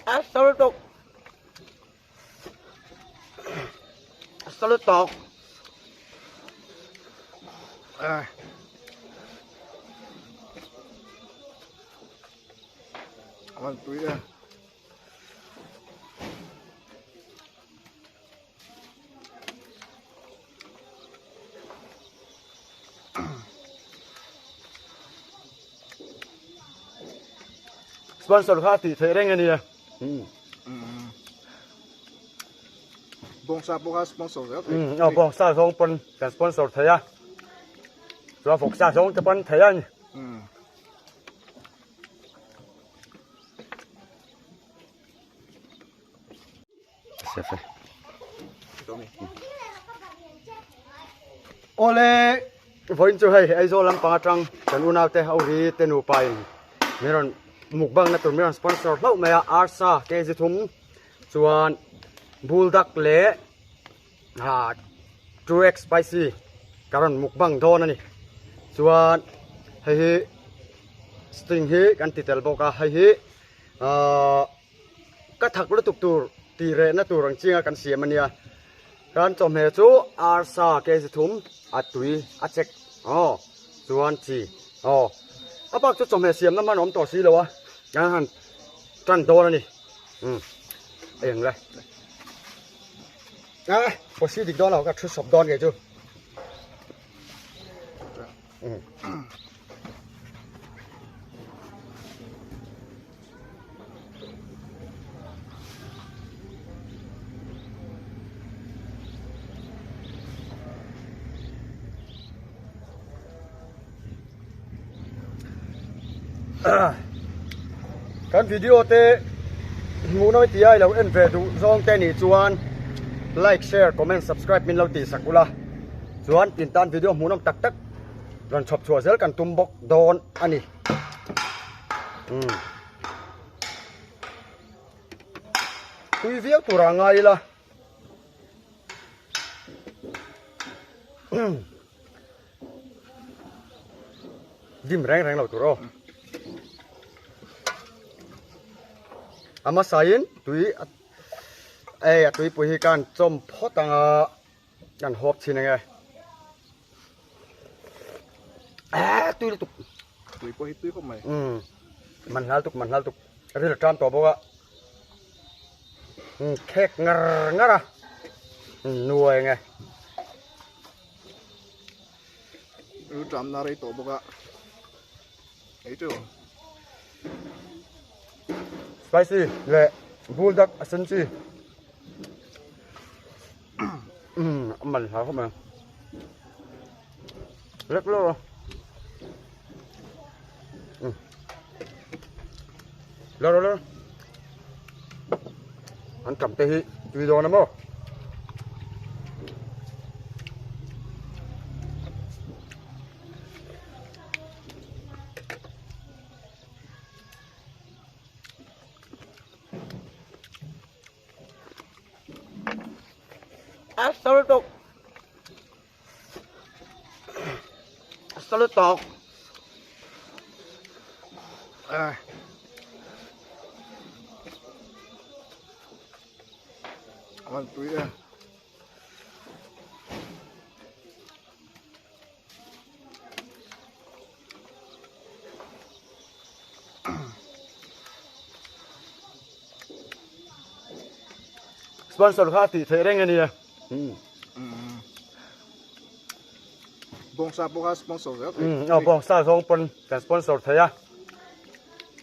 Absolutok. Absolutok. Aman tuh ya. Sponsor hati tereng ini ya. Bongsa bukan sponsor ya. Bongsa song pun kan sponsor saya. Dua bongsa song depan saya ni. Siapa? Oleh, poin tu hai, aizo lam pangatang dan unau teh auri tenu pain. Meron mukbang na tu meron sponsor lau maya Arsa kezitum cuan buldak le True X Spicy karon mukbang don ni cuan hai string hi kan titel boka hai ka thak lu tuk tur ti re na turang chinga kan siam ania kan chom he chu Arsa kezitum atui achek cuan chi apak chu chom he siam na man om to si lo wa han tran do na ni eng laiพอซีดิกดอนเราก็ชุดสอบดอนไงจูการวิดีโอเตะงูน้อยตีไอเราเอ็นเฟดูซองเตนี่จวนlike share comment subscribe min lauti sakula chuan tin tan video hmunom tak tak ran chhop chua zel kan tumbok don ani tui viau tura ngai la dim reng reng lo turo ama sain tui tui puhi kan chom photanga kan hop chinenge tui tuk tui puhi tui ko mai man hal tuk ri la tram to boga khek ngara nuai nge ru tram na rai to boga ei tu spicy le buldak asenchi mình hả không mà rất luôn lo anh cầm tay video lắm không Absolutok. Aman tuh ya. Sponsor hati tereng ini ya. Bongsa bukan sponsor ya. Bongsa song pun kan sponsor saya.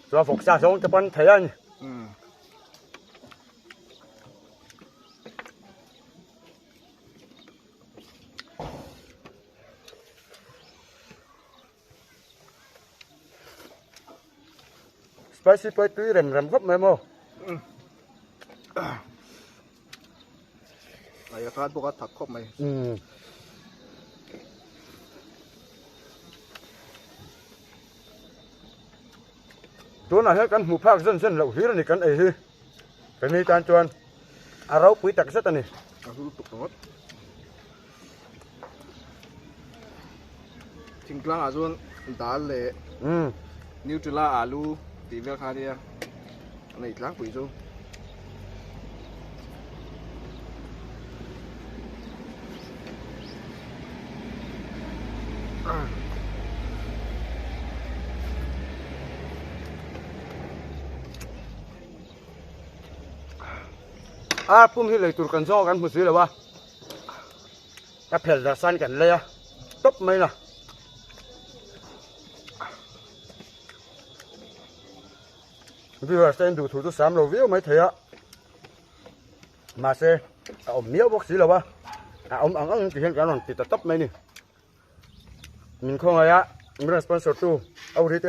Dua bongsa song depan saya ni. Spicy poi tui rem vấp mày mo. Ayah kan bukan takut mai. Tuan ayah kan mupak sen lau hir ni kan hi. Kan ni kan tuan arau pui tak set ni. Aku tutup banget. Tingklang azun dal le. Nutella alu, tivel khadia. Này láng quỷ rồi. ปุ่มที่เลยตุรกันซ้อกันผู้ซื้อเลยวะถ้าเพลจะสั้นกันเลยอะตบไหมล่ะพี่ว่าเส้นดูถูกตัว3 โลวิวไม่เถอะมาเซ่เอาเมียวบอกซื้อเลยวะเอาอังที่เห็นกันวันติดตบไหมนี่มันคงอะไรอะมันเป็นสปอนเซอร์ตู้เอาดิเต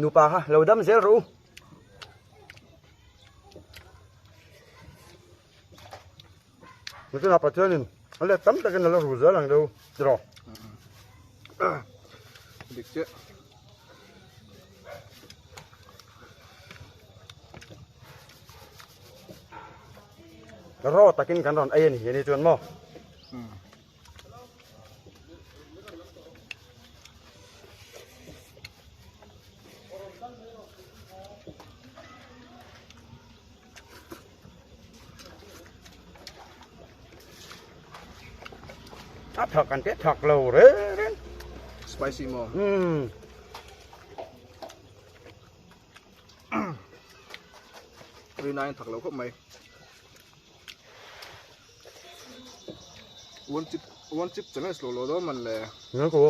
นูปาฮะเราดำเสียรู้มันจะนับปัจจัยนึงอะไรตั้มแต่กันเรารู้จักหลังเดียวจ้ะเด็กเจ้าแล้วรอตะกินกันตอนไอ้นี่เห็นในจวนมั้งถักกันเจ๊ถักเราเร่ง spicy more รีนายถักเราเข้าไหมวันจิบจะไม่สโลว์แล้วมันเลยเนื้อกู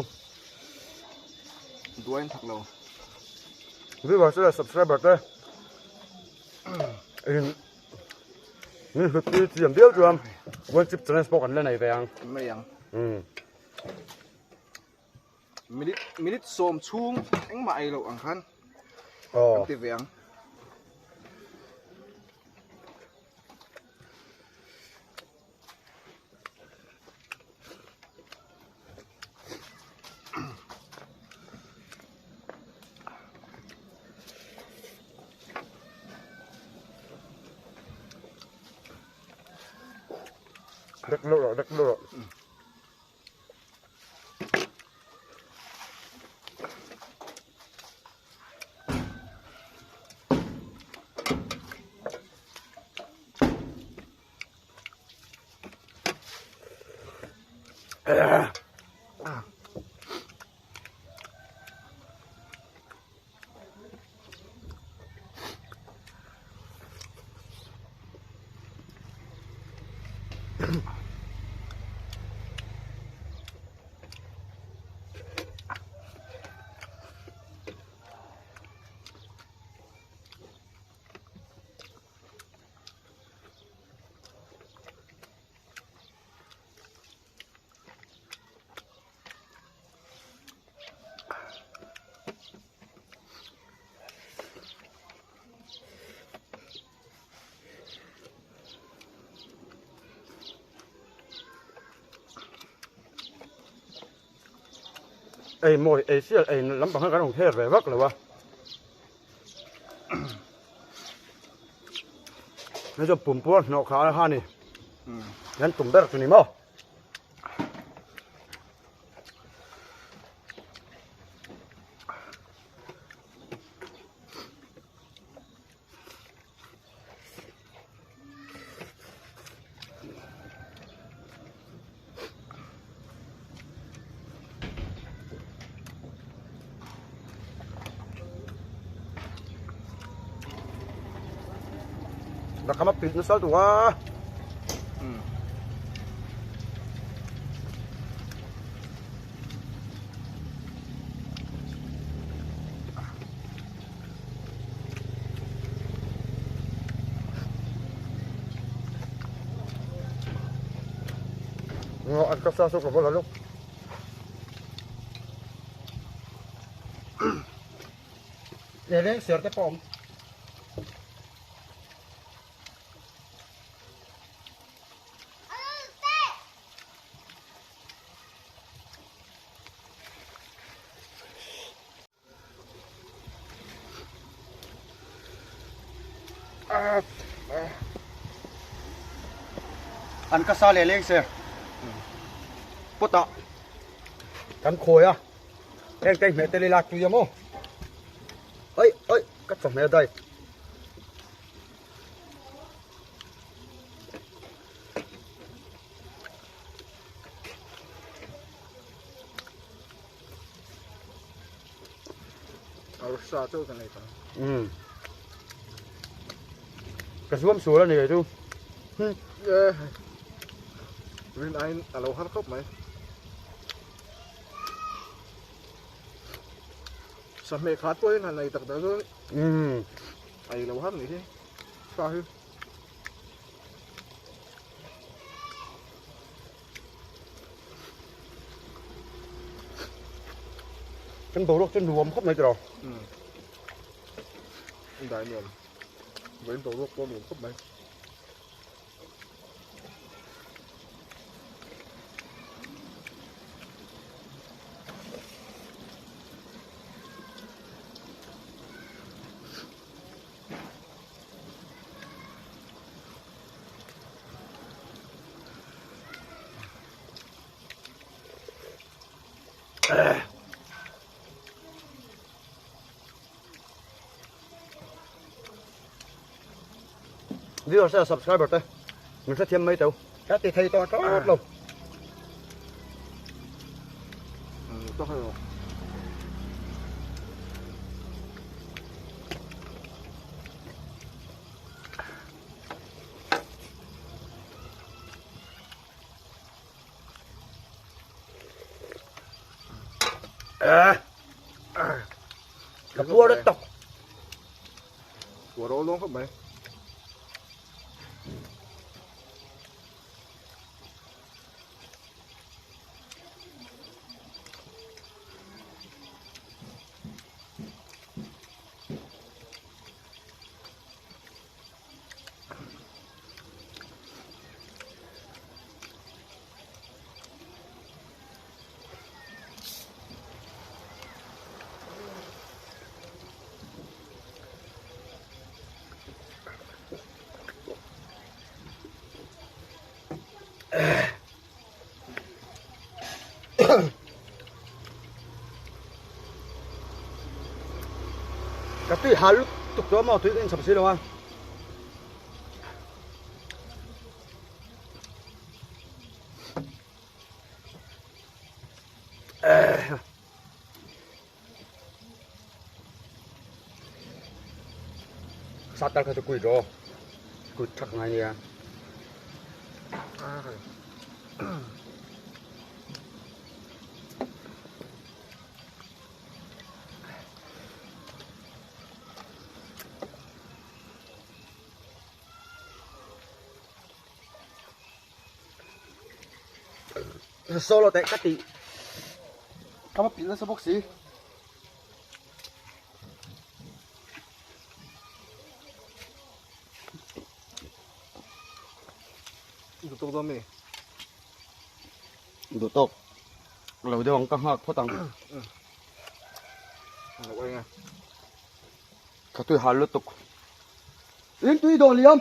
ด้วยถักเราพี่บอกจะ subscribe เลยนี่คือตีเสียมเดียวจ้ะวันจิบจะไม่สปอกันเล่นไหนไปยังไม่ยังมินิโซมชุ่งแองมาไอเราอังคันติดเวียงเด็กลูกไอ้มวยไอ้เสี้ยไอ้ลำบากกันของเทศไปวักเลยวะนี่จะปุ่มป้วนนกขาห้านี่งั้นตุ่มเบิร์ตัวนี้มั้งแล้วเขามาปิดนั่นซะตัวอันก็ซาสุกกับพวกเราลูกเดี๋ยวเสียแต่ปอมอันก็ซาเล่เสียปุ๊ตะกันโคยอ่ะเก่งๆเมตเตลิลักตุยโมเอ้ยก็ส่งเมตได้ sa cho cái này cả cái xuống xuống là này chú Vin anh lâu hát khóc mày sao mẹ khát tôi là này tật đó rồi ai lâu hát này chứ sao hư chân tổ chân rùm khóc này rồi đại niệm với tổ quốc con khóc mày video sẽ subscribe đây mình sẽ thêm mấy tàu các thì thầy to tốt luôn tốt hơn cặp vua đất tộc của đó luôn không mày cặp tuy hà lúc tục đó mà tuy đến sập xí đâu à sát tal cái quỷ rồi quỷ chắc ngay nè solo tại cắt tị kamu pilih sebok sih tutok đó mày đủ tốt lâu đi bằng căng hạc phát tăng quay nha cả tôi hà lúc tục yên tuy đồ liêm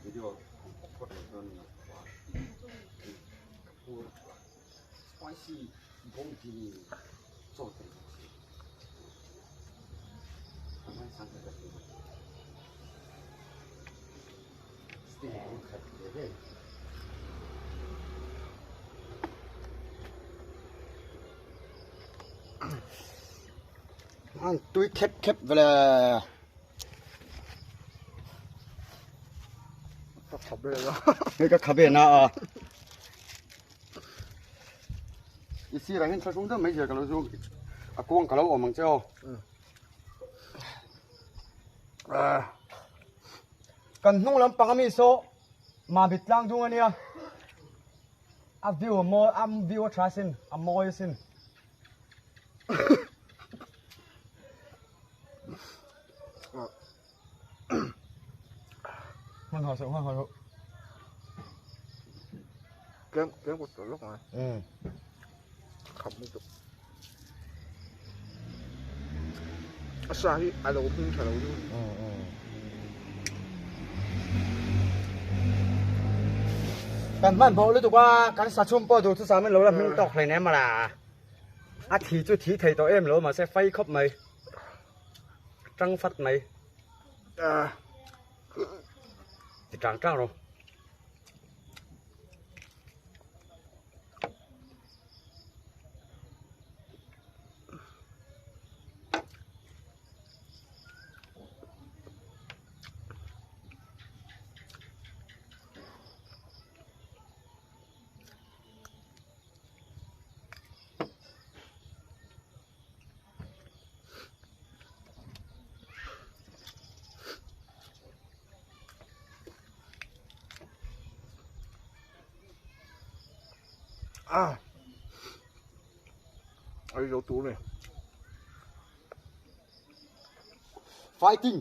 video spicy bông thì cho thànhไม่สั่งเลยแบบนี้สตีนขัดเลยมันตุ้ยแคบเวลาขับเลยแล้ว นี่ก็ขับเองนะอีซี่อะไรเห็นสักคนเดียวไม่เจอกันแล้วจูอากงกับเราออกมังเจ้ากันนุ่งลำปังมีโซ mà bịt lang dung anh à view more view try xin more xin hoan hò sợ Kém một tổ lúc này Không một tục Sao hi ai đâu cũng phải đâu chứ Bạn bạn bộ lúc qua cái sát chung bao đồ thứ sáu mình lâu là mình đọc này nè mà là thì chú thí thầy tụi em lâu mà sẽ phay khóc mày trăng phát mày thì trăng trăng rồi Ai đâu tú này fighting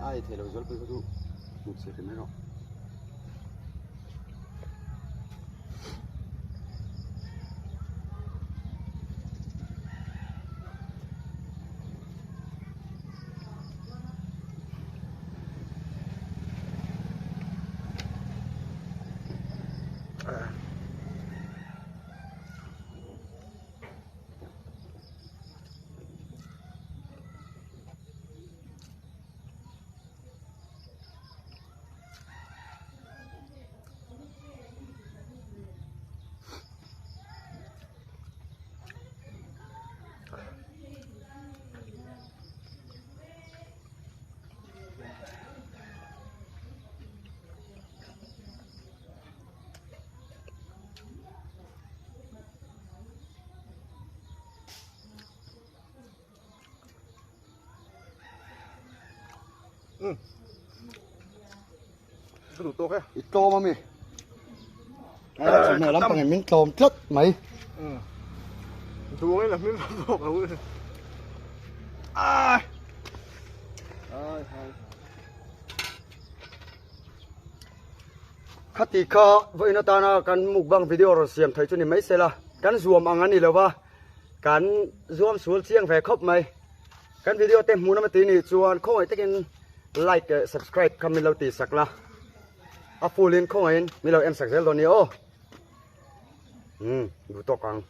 ai thì đâu dốt cái thứ một sự cái mấy rồi Cái đủ tô kìa ít tô mà mày mày lắm bằng miếng tôm chất mày Chú ấy là miếng tôm đâu khát thì khó vậy nó ta là căn mục bằng video rồi xem thấy cho nên mấy xe là căn zoom ăn ăn đi đâu va căn zoom xuống chiang về khóc mày căn video tem muốn nó tí này chuan không ai take like subscribe comment lâu tí sạc là full in không ai mi lâu em sạc dễ luôn đi ô đủ to càng